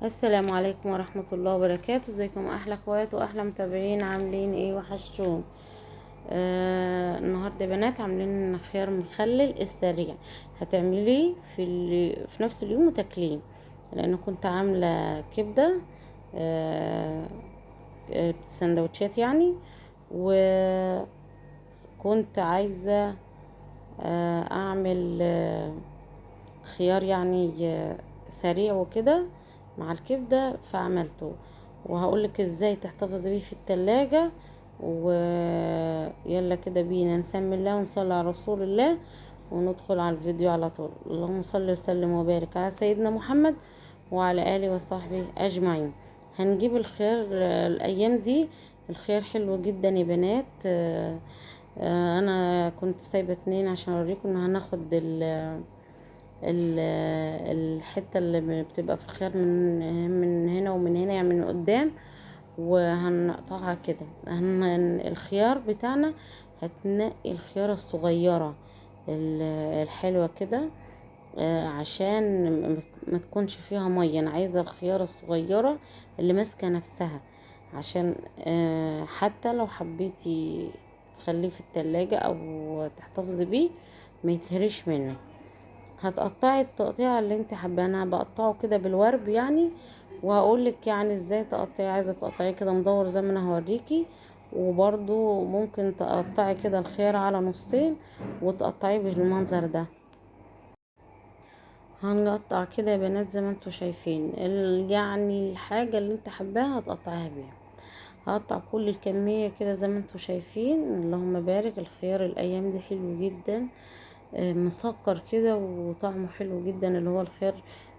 السلام عليكم ورحمة الله وبركاته. ازيكم احلى اخوات واحلى متابعين؟ عاملين ايه؟ وحشتون. النهارده يا بنات عاملين خيار مخلل السريع. هتعمليه في نفس اليوم وتاكليه، لان كنت عامله كبده. آه سندوتشات يعني. وكنت عايزه اعمل خيار يعني سريع وكده مع الكبدة، فعملته. وهقولك ازاي تحتفظي بيه في التلاجة. ويلا كده بينا نسمي الله ونصلي على رسول الله وندخل على الفيديو على طول. اللهم صل وسلم وبارك على سيدنا محمد وعلى آله وصحبه أجمعين. هنجيب الخيار الأيام دي. الخيار حلو جدا يا بنات. أنا كنت سايبة اتنين عشان أوريكم إن هناخد ال- الحتة اللي بتبقى في الخيار من هنا ومن هنا، يعني من قدام، وهنقطعها كده. الخيار بتاعنا هتنقي الخيارة الصغيرة الحلوة كده، عشان ما تكونش فيها مية. انا عايزة الخيارة الصغيرة اللي ماسكة نفسها، عشان حتى لو حبيتي تخليه في التلاجة او تحتفظي بيه ما يتهرش منك. هتقطعي التقطيعة اللي انت حابه. انا بقطعه كده بالورب يعني، وهقولك يعني ازاي تقطعي. عايزه تقطعيه كده مدور زي ما انا هوريكي، وبرضو ممكن تقطعي كده الخيار على نصين وتقطعيه بالمنظر ده. هنقطع كده يا بنات زي ما انتوا شايفين، يعني الحاجه اللي انت حباها هتقطعيها بيها. هقطع كل الكميه كده زي ما انتوا شايفين. اللهم بارك. الخيار الايام دي حلو جدا، مسكر كده وطعمه حلو جدا، اللي هو الخيار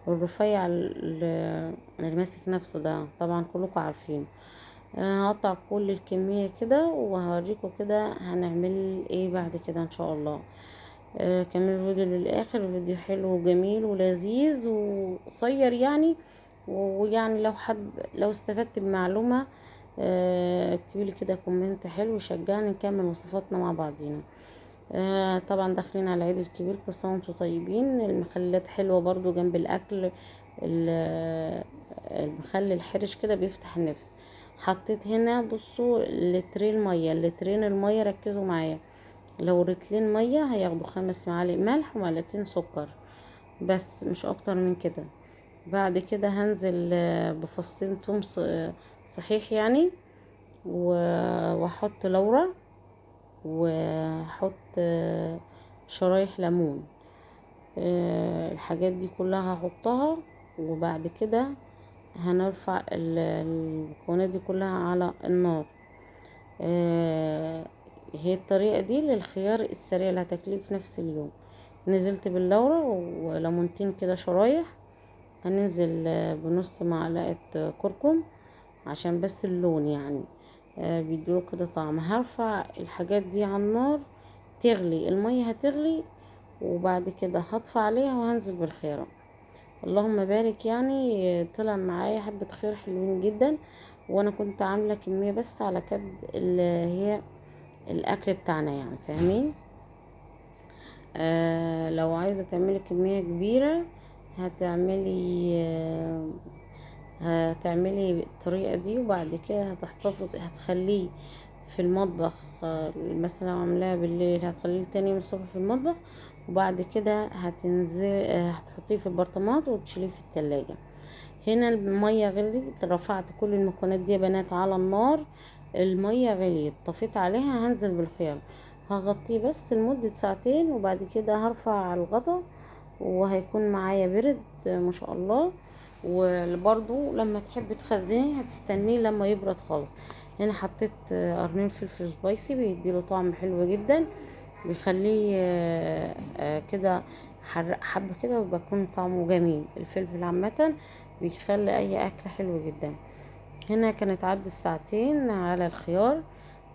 الرفيع اللي ماسك نفسه ده، طبعا كلكم عارفين. هقطع كل الكمية كده وهوريكم كده هنعمل ايه بعد كده ان شاء الله. كملوا الفيديو للاخر. الفيديو حلو وجميل ولذيذ وقصير يعني. ويعني لو استفدت بمعلومة، اكتبي لي كده كومنت حلو يشجعني نكمل وصفاتنا مع بعضينا. طبعا داخلين على العيد الكبير، كل سنه وانتم طيبين. المخللات حلوه برضو جنب الاكل. المخلل الحرش كده بيفتح النفس. حطيت هنا بصوا لترين الميه، ركزوا معايا. لو رتلين ميه هياخدوا 5 معالق ملح ومعلقتين سكر، بس مش اكتر من كده. بعد كده هنزل بفصين توم صحيح يعني، واحط لورا، واحط شرايح ليمون. الحاجات دي كلها هحطها. وبعد كده هنرفع المكونات دي كلها على النار. هي الطريقة دي للخيار السريع اللي هتاكليه في نفس اليوم. نزلت باللورة وليمونتين كده شرايح. هننزل بنص معلقة كركم عشان بس اللون يعني، بيدوله كده طعم. هرفع الحاجات دي على النار تغلي، المية هتغلي، وبعد كده هطفى عليها وهنزل بالخيار. اللهم بارك. يعني طلع معايا حبة خير حلوين جدا، وانا كنت عاملة كمية بس على كد اللي هي الاكل بتاعنا يعني، فاهمين؟ لو عايزة تعملي كمية كبيرة هتعملي هتعملي الطريقة دي، وبعد كده هتخليه في المطبخ. مثلا لو عاملاها بالليل هتخليه تاني يوم الصبح في المطبخ، وبعد كده هتنزل هتحطيه في البرطمانات وتشيليه في التلاجة. هنا المية غليت، رفعت كل المكونات دي يا بنات على النار. المية غليت، طفيت عليها، هنزل بالخيار. هغطيه بس لمدة ساعتين، وبعد كده هرفع على الغطا وهيكون معايا برد ما شاء الله. وبرضو لما تحبي تخزني هتستنيه لما يبرد خالص. هنا حطيت قرنين فلفل سبايسي، بيديله طعم حلو جدا، بيخليه كده حرق حبة كده، وبيكون طعمه جميل. الفلفل عامة بيخلي اي اكل حلو جدا. هنا كانت عدى الساعتين على الخيار.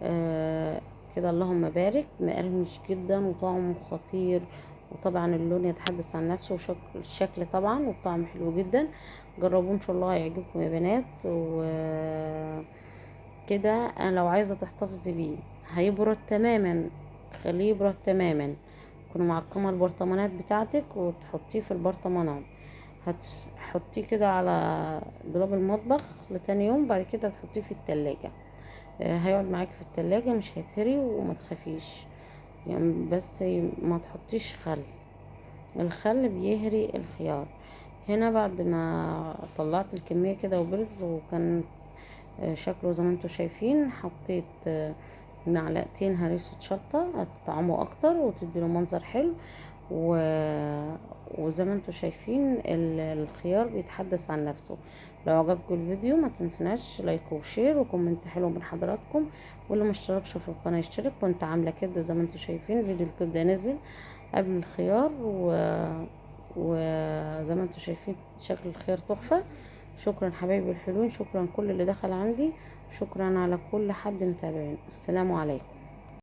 آه كده اللهم بارك، مقرمش جدا وطعمه خطير. وطبعا اللون يتحدث عن نفسه، والشكل طبعا والطعم حلو جدا. جربوه ان شاء الله هيعجبكم يا بنات. وكده انا لو عايزه تحتفظي بيه هيبرد تماما، تخليه يبرد تماما. تكوني معقمه البرطمانات بتاعتك وتحطيه في البرطمانات. هتحطيه كده على دولاب المطبخ لتاني يوم، بعد كده هتحطيه في التلاجة. هيقعد معاكي في التلاجة، مش هيتهري وما تخافيش يعني. بس ما تحطيش خل، الخل بيهري الخيار. هنا بعد ما طلعت الكمية كده وبرد وكان شكله زي ما انتوا شايفين، حطيت معلقتين هريسة شطة هتطعمه اكتر وتديله منظر حلو. و... وزي ما انتوا شايفين الخيار بيتحدث عن نفسه. لو عجبكم الفيديو ما تنسوناش لايك وشير وكومنت حلو من حضراتكم، واللي مشتركش في القناة يشترك. كنت عاملة كده زي ما انتوا شايفين، فيديو الكبدة نزل قبل الخيار وزي ما انتوا شايفين شكل الخيار تحفة. شكرا حبايبي الحلوين، شكرا كل اللي دخل عندي، شكرا على كل حد متابعين. السلام عليكم.